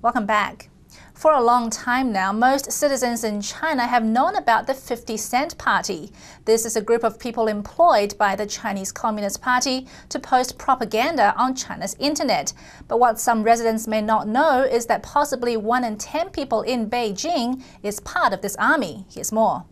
Welcome back. For a long time now, most citizens in China have known about the 50-cent party. This is a group of people employed by the Chinese Communist Party to post propaganda on China's internet. But what some residents may not know is that possibly 1 in 10 people in Beijing is part of this army. Here's more.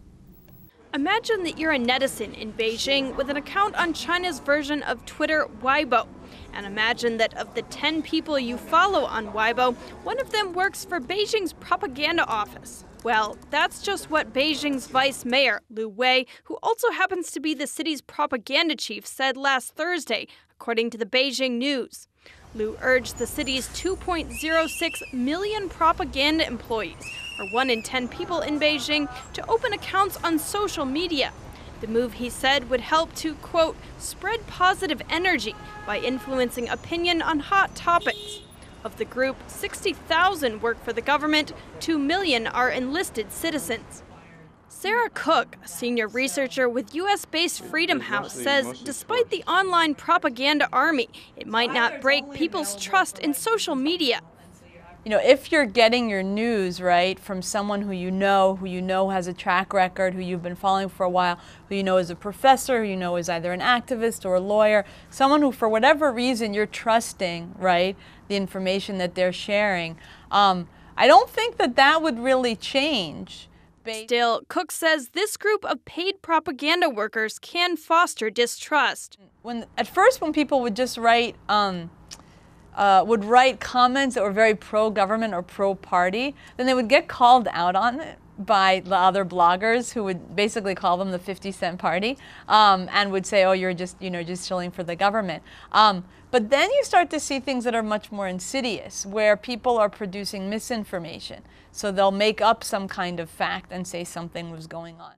Imagine that you're a netizen in Beijing with an account on China's version of Twitter, Weibo. And imagine that of the 10 people you follow on Weibo, one of them works for Beijing's propaganda office. Well, that's just what Beijing's vice mayor, Liu Wei, who also happens to be the city's propaganda chief, said last Thursday, according to the Beijing News. Liu urged the city's 2.06 million propaganda employees, or 1 in 10 people in Beijing, to open accounts on social media. The move, he said, would help to, quote, spread positive energy by influencing opinion on hot topics. Of the group, 60,000 work for the government, 2 million are enlisted citizens. Sarah Cook, a senior researcher with U.S.-based Freedom House, says despite the online propaganda army, it might not break people's trust in social media. You know, if you're getting your news, right, from someone who you know has a track record, who you've been following for a while, who you know is a professor, who you know is either an activist or a lawyer, someone who for whatever reason you're trusting, right, the information that they're sharing, I don't think that would really change. Still, Cook says this group of paid propaganda workers can foster distrust. At first, when people would just write comments that were very pro-government or pro-party, then they would get called out on it by the other bloggers who would basically call them the 50-cent party and would say, oh, you're just shilling for the government. But then you start to see things that are much more insidious, where people are producing misinformation. So they'll make up some kind of fact and say something was going on.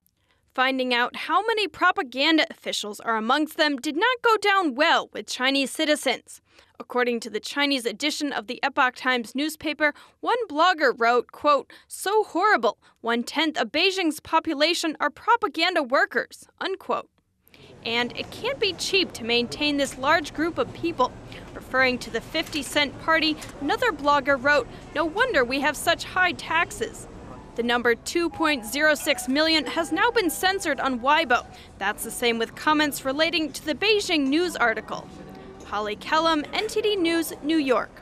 Finding out how many propaganda officials are amongst them did not go down well with Chinese citizens. According to the Chinese edition of the Epoch Times newspaper, one blogger wrote, quote, so horrible, 1/10 of Beijing's population are propaganda workers, unquote. And it can't be cheap to maintain this large group of people. Referring to the 50-cent party, another blogger wrote, no wonder we have such high taxes. The number 2.06 million has now been censored on Weibo. That's the same with comments relating to the Beijing News article. Holly Kellum, NTD News, New York.